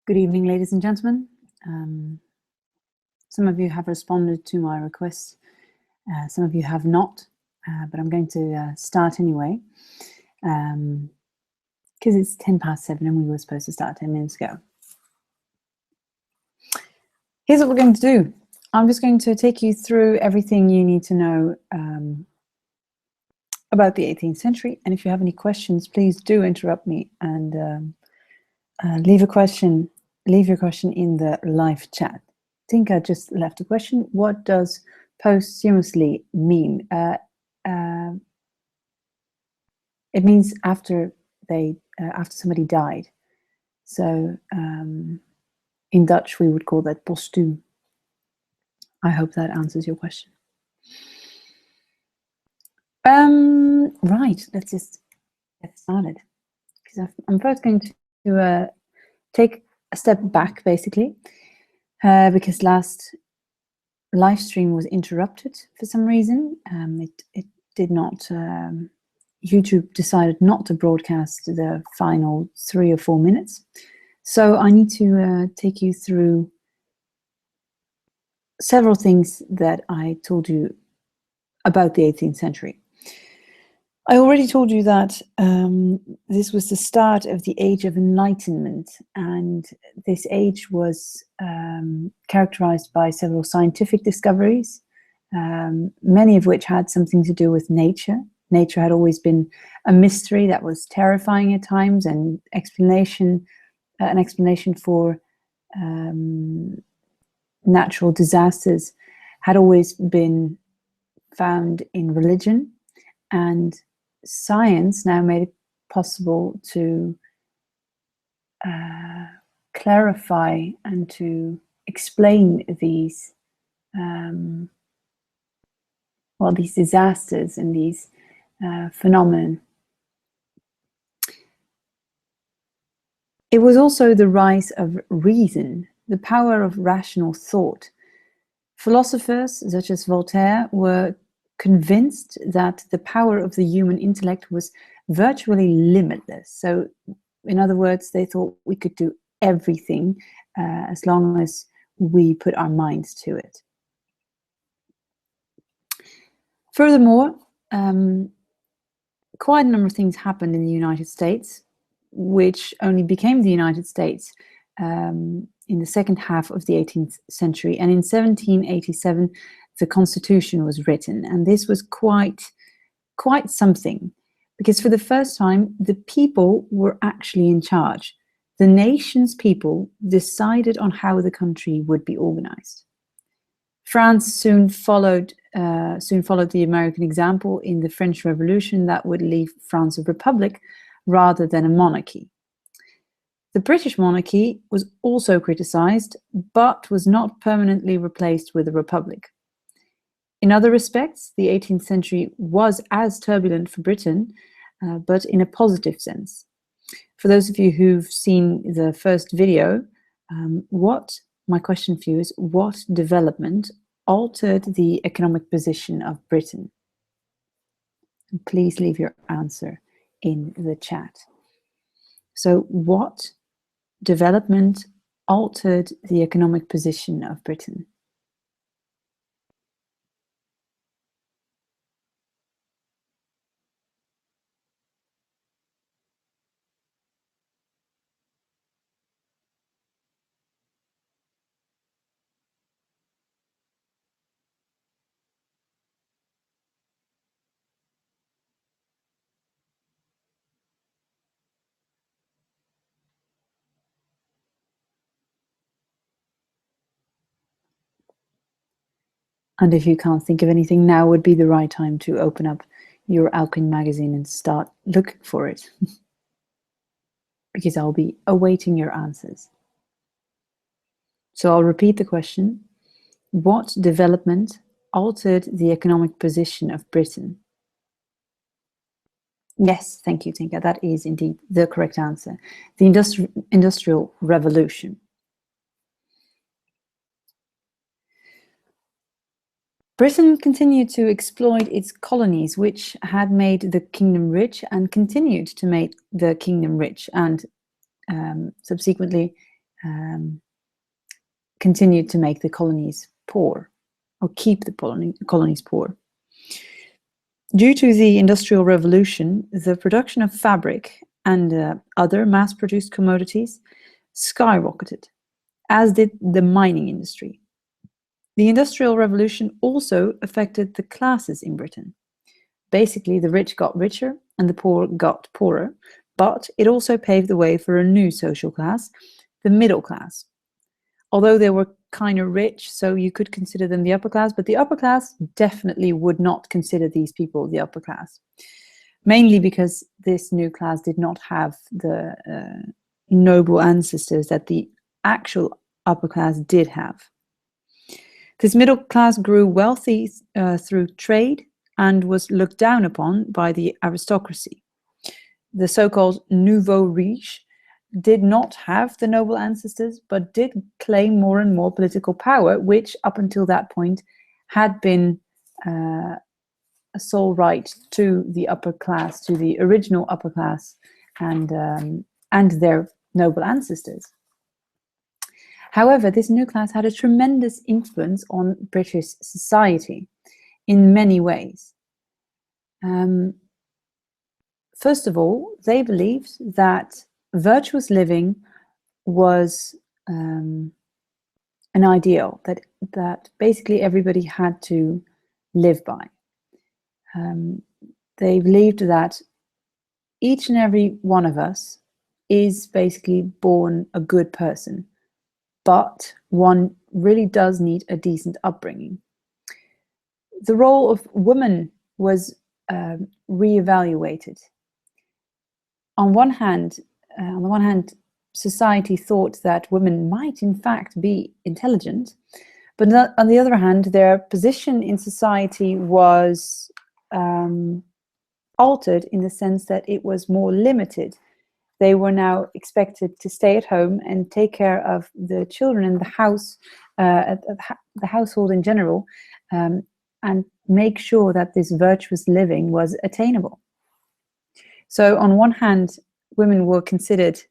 Good evening, ladies and gentlemen. Some of you have responded to my request. Some of you have not, but I'm going to start anyway, because it's 7:10 and we were supposed to start 10 minutes ago. Here's what we're going to do. I'm just going to take you through everything you need to know about the 18th century. And if you have any questions, please do interrupt me and leave your question in the live chat. Tinka just left a question. What does posthumously mean? It means after somebody died. So in Dutch we would call that postuum. I hope that answers your question. Right, let's just get started. Because I'm first going to take a step back, basically, because last live stream was interrupted for some reason. It did not. YouTube decided not to broadcast the final 3 or 4 minutes, so I need to take you through several things that I told you about the 18th century. I already told you that this was the start of the Age of Enlightenment, and this age was characterized by several scientific discoveries, many of which had something to do with nature. Nature had always been a mystery that was terrifying at times, and an explanation for natural disasters had always been found in religion. And science now made it possible to clarify and to explain these these disasters and these phenomena. It was also the rise of reason, the power of rational thought. Philosophers such as Voltaire were convinced that the power of the human intellect was virtually limitless. So, in other words, they thought we could do everything as long as we put our minds to it. Furthermore, quite a number of things happened in the United States, which only became the United States in the second half of the 18th century. And in 1787, the Constitution was written, and this was quite something, because for the first time the people were actually in charge. The nation's people decided on how the country would be organized. France soon followed the American example in the French Revolution that would leave France a republic rather than a monarchy. The British monarchy was also criticized, but was not permanently replaced with a republic. In other respects, the 18th century was as turbulent for Britain, but in a positive sense. For those of you who've seen the first video, my question for you is, what development altered the economic position of Britain? And please leave your answer in the chat. So, what development altered the economic position of Britain? And if you can't think of anything, now would be the right time to open up your Alcuin magazine and start looking for it. Because I'll be awaiting your answers. So I'll repeat the question. What development altered the economic position of Britain? Yes, thank you, Tinka. That is indeed the correct answer. The Industrial Revolution. Britain continued to exploit its colonies, which had made the kingdom rich and continued to make the kingdom rich, and subsequently continued to make the colonies poor, or keep the colonies poor. Due to the Industrial Revolution, the production of fabric and other mass-produced commodities skyrocketed, as did the mining industry. The Industrial Revolution also affected the classes in Britain. Basically, the rich got richer and the poor got poorer, but it also paved the way for a new social class, the middle class. Although they were kind of rich, so you could consider them the upper class, but the upper class definitely would not consider these people the upper class, mainly because this new class did not have the noble ancestors that the actual upper class did have. This middle class grew wealthy through trade and was looked down upon by the aristocracy. The so-called nouveau riche did not have the noble ancestors, but did claim more and more political power, which up until that point had been a sole right to the upper class, to the original upper class, and their noble ancestors. However, this new class had a tremendous influence on British society in many ways. First of all, they believed that virtuous living was an ideal that basically everybody had to live by. They believed that each and every one of us is basically born a good person, but one really does need a decent upbringing. The role of women was reevaluated. On the one hand, society thought that women might in fact be intelligent, but on the other hand, their position in society was altered in the sense that it was more limited. They were now expected to stay at home and take care of the children in the house, the household in general, and make sure that this virtuous living was attainable. So on one hand, women were considered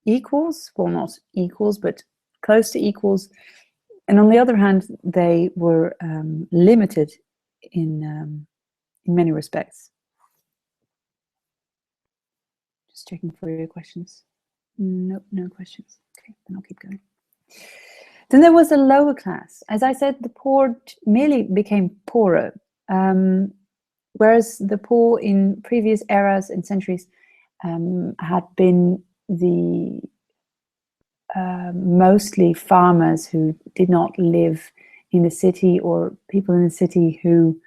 equals, well, not equals, but close to equals. And on the other hand, they were limited in many respects. Just checking for your questions. Nope, no questions. Okay, then I'll keep going. Then there was a lower class. As I said, the poor merely became poorer, whereas the poor in previous eras and centuries had been the mostly farmers who did not live in the city, or people in the city who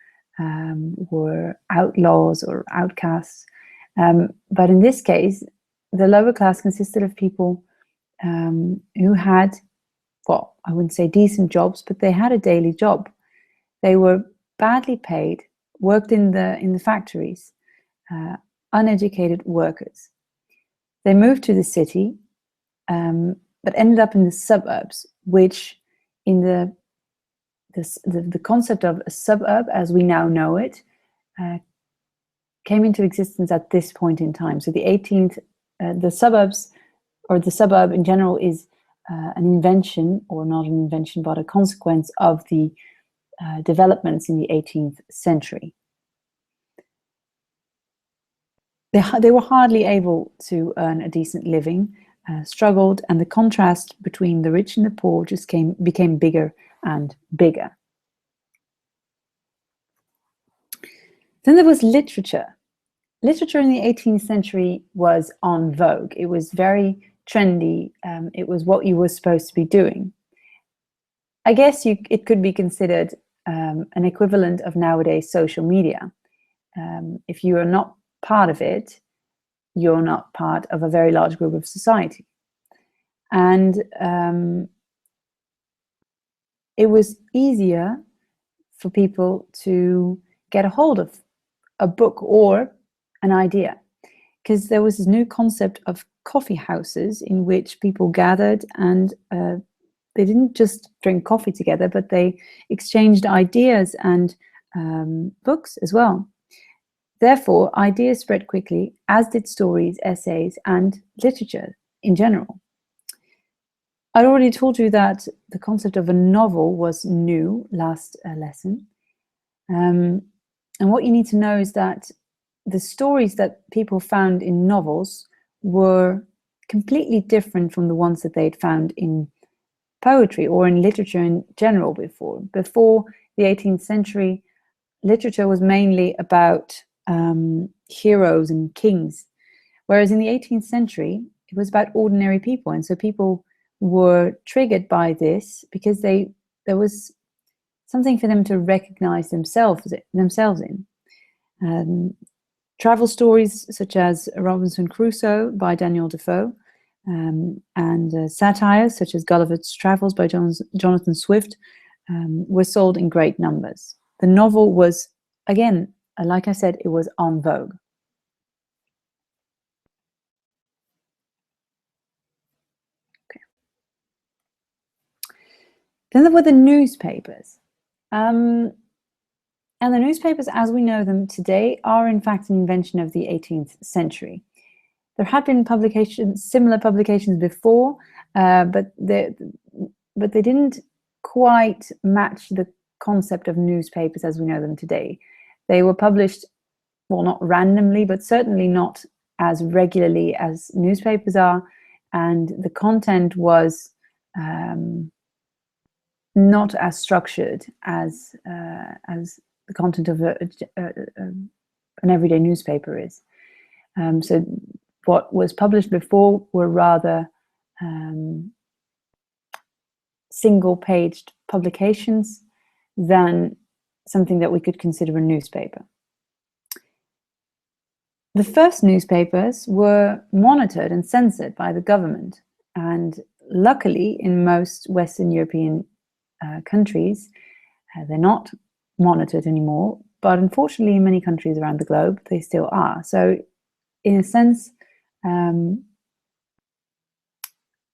were outlaws or outcasts. But in this case, the lower class consisted of people who had, well, I wouldn't say decent jobs, but they had a daily job. They were badly paid, worked in the factories, uneducated workers. They moved to the city, but ended up in the suburbs, which in the concept of a suburb as we now know it came into existence at this point in time. So the suburbs, or the suburb in general, is an invention, or not an invention, but a consequence of the developments in the 18th century. They were hardly able to earn a decent living, struggled, and the contrast between the rich and the poor just became bigger and bigger. Then there was literature. Literature in the 18th century was en vogue. It was very trendy. It was what you were supposed to be doing. I guess it could be considered an equivalent of nowadays social media. If you are not part of it, you're not part of a very large group of society. And it was easier for people to get a hold of a book or an idea, because there was this new concept of coffee houses in which people gathered, and they didn't just drink coffee together, but they exchanged ideas and books as well. Therefore, ideas spread quickly, as did stories, essays, and literature in general. I'd already told you that the concept of a novel was new last lesson. And what you need to know is that the stories that people found in novels were completely different from the ones that they'd found in poetry or in literature in general before. Before the 18th century, literature was mainly about heroes and kings, whereas in the 18th century, it was about ordinary people. And so people were triggered by this because there was something for them to recognize themselves in. Travel stories such as Robinson Crusoe by Daniel Defoe, and satires such as Gulliver's Travels by Jonathan Swift were sold in great numbers. The novel was, again, like I said, it was en vogue. Okay. Then there were the newspapers. And the newspapers, as we know them today, are in fact an invention of the 18th century. There had been similar publications before, but they didn't quite match the concept of newspapers as we know them today. They were published, well, not randomly, but certainly not as regularly as newspapers are, and the content was not as structured as the content of an everyday newspaper is. So what was published before were rather single-paged publications than something that we could consider a newspaper. The first newspapers were monitored and censored by the government, and luckily in most Western European countries, they're not monitored anymore, but unfortunately in many countries around the globe, they still are. So in a sense, the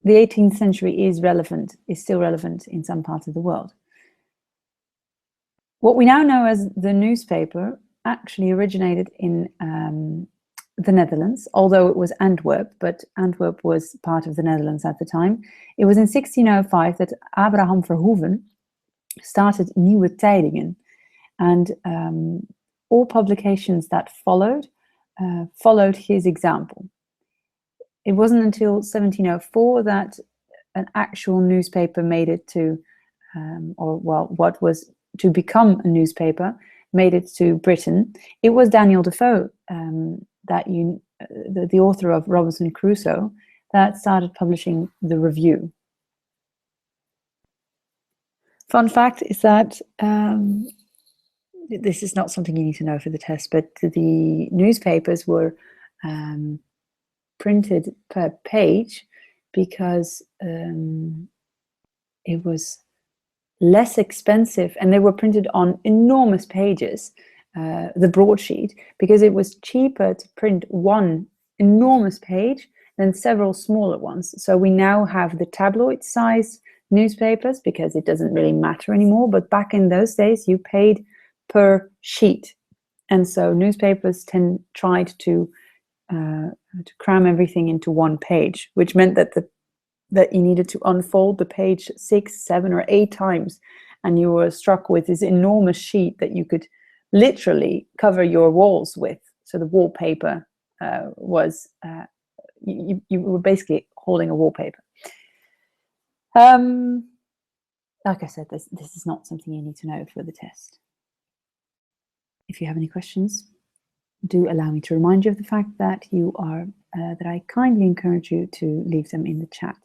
18th century is still relevant in some parts of the world. What we now know as the newspaper actually originated in the Netherlands, although it was Antwerp, but Antwerp was part of the Netherlands at the time. It was in 1605 that Abraham Verhoeven started Nieuwe Tijdingen, and all publications that followed his example. It wasn't until 1704 that an actual newspaper made it to, what was to become a newspaper, made it to Britain. It was Daniel Defoe, the author of Robinson Crusoe, that started publishing the Review. Fun fact is that this is not something you need to know for the test, but the newspapers were printed per page because it was less expensive, and they were printed on enormous pages, the broadsheet, because it was cheaper to print one enormous page than several smaller ones. So we now have the tabloid-sized newspapers because it doesn't really matter anymore, but back in those days you paid per sheet, and so newspapers tried to cram everything into one page, which meant that you needed to unfold the page 6, 7, or 8 times, and you were struck with this enormous sheet that you could literally cover your walls with. So the wallpaper was you were basically holding a wallpaper. Like I said, this is not something you need to know for the test. If you have any questions, do allow me to remind you of the fact that that I kindly encourage you to leave them in the chat.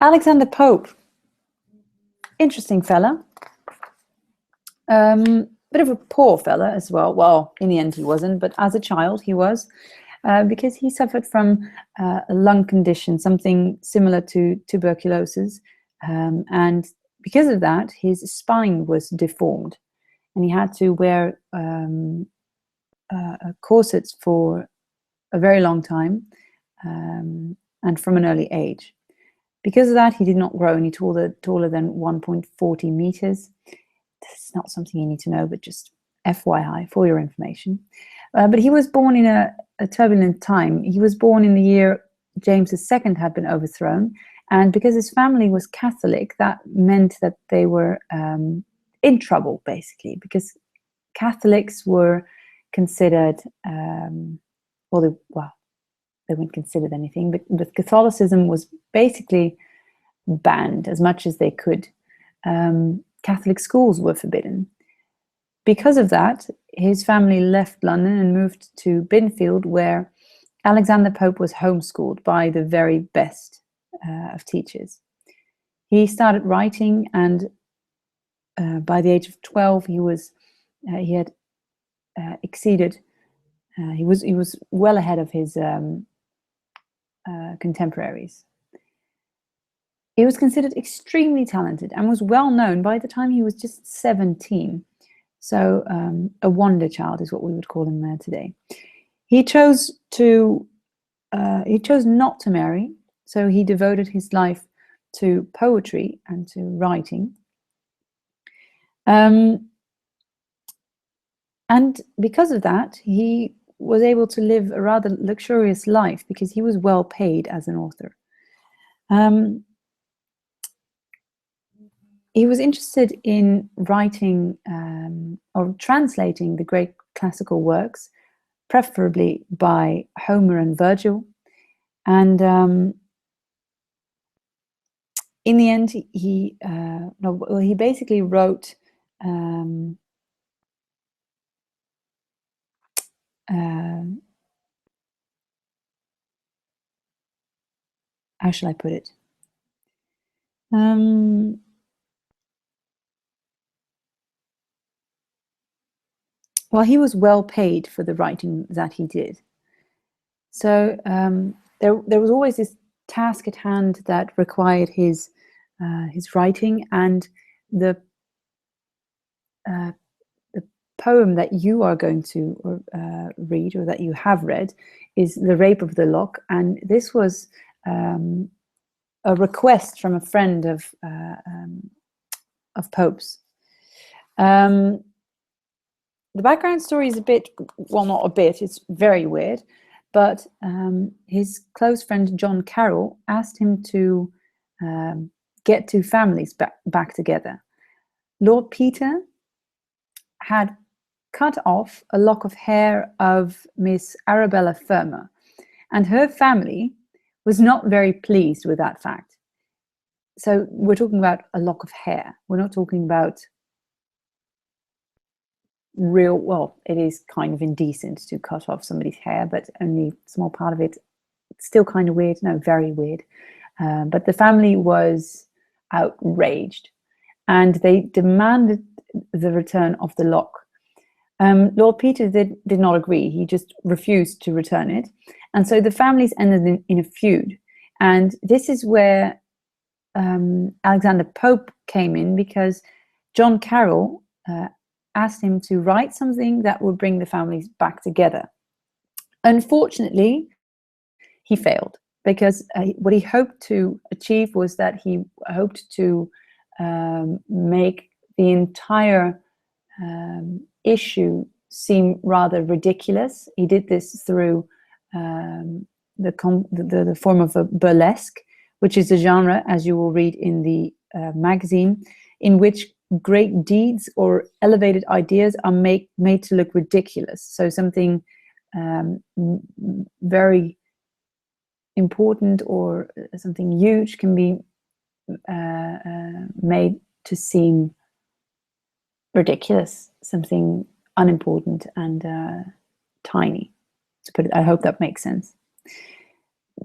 Alexander Pope, interesting fella, bit of a poor fella as well. Well, in the end he wasn't, but as a child he was, because he suffered from a lung condition, something similar to tuberculosis, and because of that his spine was deformed, and he had to wear corsets for a very long time, and from an early age. Because of that, he did not grow any taller than 1.40 meters. This is not something you need to know, but just FYI for your information. But he was born in a turbulent time. He was born in the year James II had been overthrown, and because his family was Catholic, that meant that they were in trouble, basically, because Catholics were considered, they weren't considered anything, but Catholicism was basically banned as much as they could. Catholic schools were forbidden. Because of that, his family left London and moved to Binfield, where Alexander Pope was homeschooled by the very best of teachers. He started writing, and by the age of 12, he had exceeded. He was well ahead of his contemporaries. He was considered extremely talented and was well known by the time he was just 17. So a wonder child is what we would call him today. He chose not to marry, so he devoted his life to poetry and to writing. And because of that, he was able to live a rather luxurious life because he was well paid as an author. He was interested in writing or translating the great classical works, preferably by Homer and Virgil. And in the end, he basically wrote how shall I put it? Well, he was well paid for the writing that he did. So there was always this task at hand that required his writing, and the poem that you are going to read, or that you have read, is The Rape of the Lock, and this was a request from a friend of Pope's. The background story is a bit, well, not a bit, it's very weird, but his close friend John Carroll asked him to get two families back together. Lord Peter had cut off a lock of hair of Miss Arabella Fermor, and her family was not very pleased with that fact. So we're talking about a lock of hair. We're not talking about real, well, it is kind of indecent to cut off somebody's hair, but only a small part of it. It's still kind of weird, no, very weird. But the family was outraged, and they demanded the return of the lock. Lord Peter did not agree. He just refused to return it. And so the families ended in a feud. And this is where Alexander Pope came in, because John Carroll asked him to write something that would bring the families back together. Unfortunately, he failed, because what he hoped to achieve was that he hoped to make the entire issue seem rather ridiculous. He did this through the form of a burlesque, which is a genre, as you will read in the magazine, in which great deeds or elevated ideas are made to look ridiculous. So something very important or something huge can be made to seem ridiculous, something unimportant and tiny, to put it. I hope that makes sense.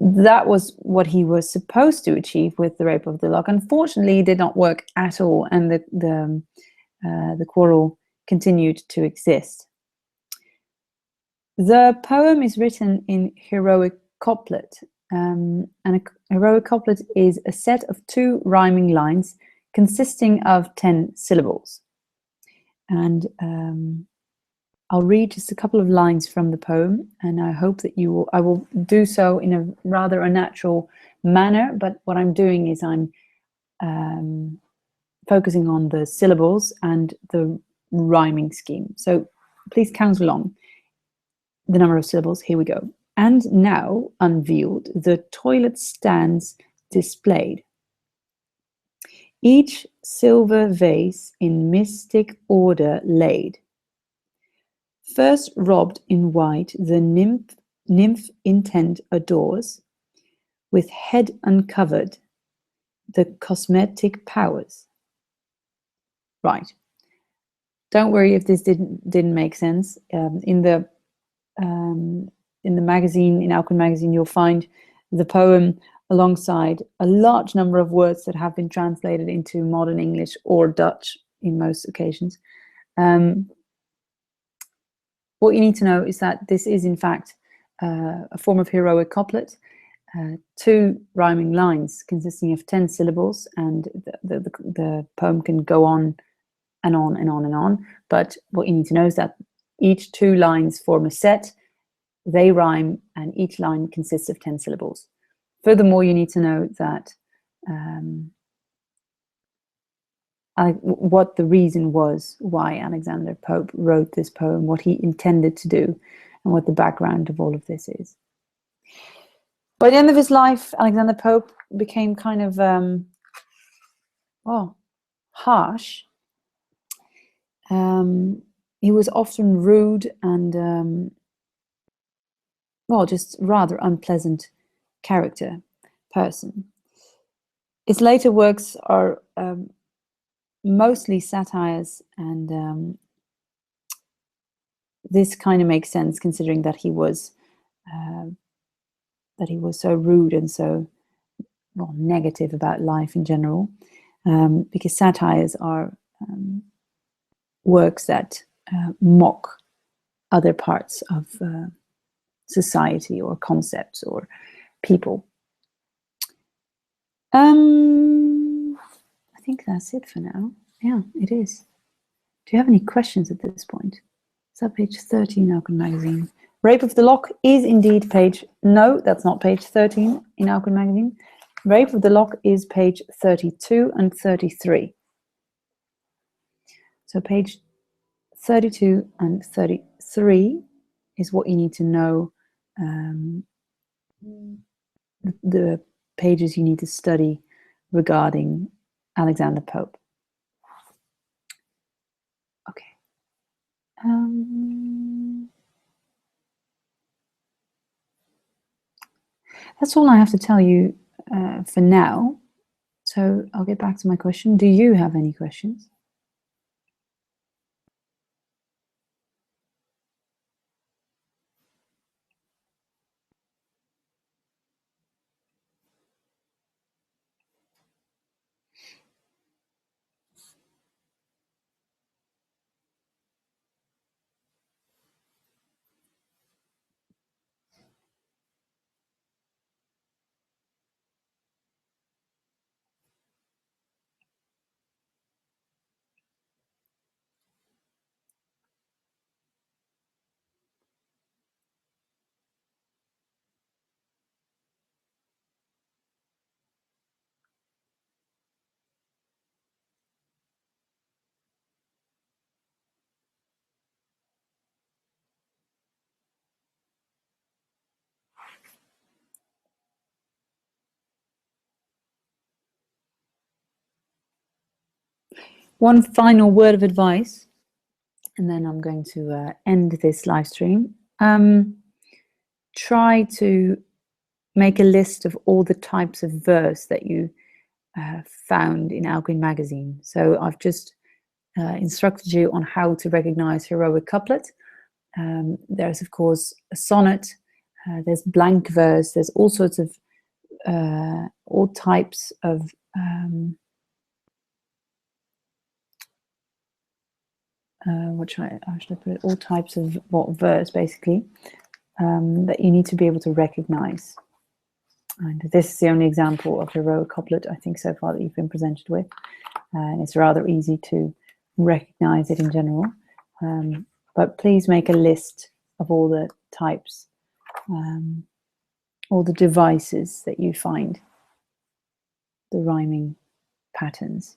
That was what he was supposed to achieve with The Rape of the Lock. Unfortunately, it did not work at all, and the quarrel continued to exist. The poem is written in heroic couplet, and a heroic couplet is a set of 2 rhyming lines consisting of 10 syllables. And I'll read just a couple of lines from the poem, and I hope that I will do so in a rather unnatural manner, but what I'm doing is I'm focusing on the syllables and the rhyming scheme. So please count along the number of syllables. Here we go. And now, unveiled, the toilet stands displayed. Each silver vase in mystic order laid. First robed in white, the nymph intent adores, with head uncovered, the cosmetic powers. Right. Don't worry if this didn't make sense. In the magazine, in Alcuin magazine, you'll find the poem alongside a large number of words that have been translated into modern English or Dutch in most occasions. What you need to know is that this is in fact a form of heroic couplet, 2 rhyming lines consisting of 10 syllables, and the poem can go on and on and on and on. But what you need to know is that each 2 lines form a set, they rhyme, and each line consists of 10 syllables. Furthermore, you need to know that what the reason was why Alexander Pope wrote this poem, what he intended to do, and what the background of all of this is. By the end of his life, Alexander Pope became kind of harsh. He was often rude and just rather unpleasant person. His later works are mostly satires, and this kind of makes sense considering that he was so rude and so negative about life in general, because satires are works that mock other parts of society or concepts or people. I think that's it for now. Yeah, it is. Do you have any questions at this point? Is that page 13 in Alcuin magazine? Rape of the Lock is indeed page... No, that's not page 13 in Alcuin magazine. Rape of the Lock is page 32 and 33. So page 32 and 33 is what you need to know, the pages you need to study regarding Alexander Pope. Okay. That's all I have to tell you for now. So I'll get back to my question. Do you have any questions? One final word of advice, and then I'm going to end this live stream. Try to make a list of all the types of verse that you found in Alcuin magazine. So I've just instructed you on how to recognize heroic couplet. There's of course a sonnet, there's blank verse, there's all sorts of all types of how should I put it? All types of verse, basically, that you need to be able to recognize. And this is the only example of heroic couplet, I think, so far that you've been presented with. And it's rather easy to recognize it in general. But please make a list of all the types, all the devices that you find, the rhyming patterns.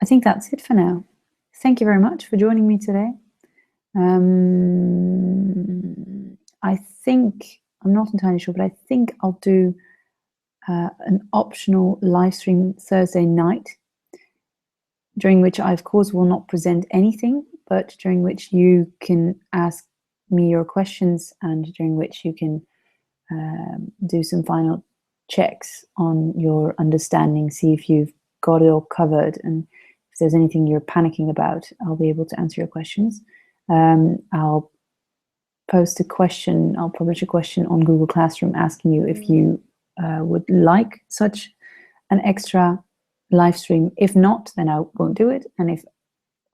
I think that's it for now. Thank you very much for joining me today. I think, I'm not entirely sure, but I think I'll do an optional live stream Thursday night, during which I, of course, will not present anything, but during which you can ask me your questions and during which you can do some final checks on your understanding, see if you've got it all covered, and if there's anything you're panicking about, I'll be able to answer your questions. I'll post a question, I'll publish a question on Google Classroom asking you if you would like such an extra live stream. If not, then I won't do it. And if,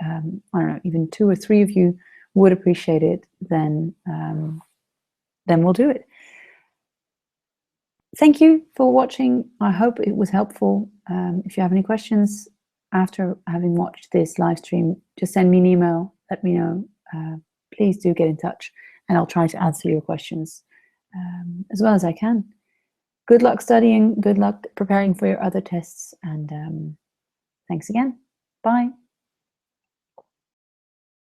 I don't know, even 2 or 3 of you would appreciate it, then we'll do it. Thank you for watching. I hope it was helpful. If you have any questions after having watched this live stream, just send me an email, let me know. Please do get in touch and I'll try to answer your questions as well as I can. Good luck studying, good luck preparing for your other tests, and thanks again. Bye.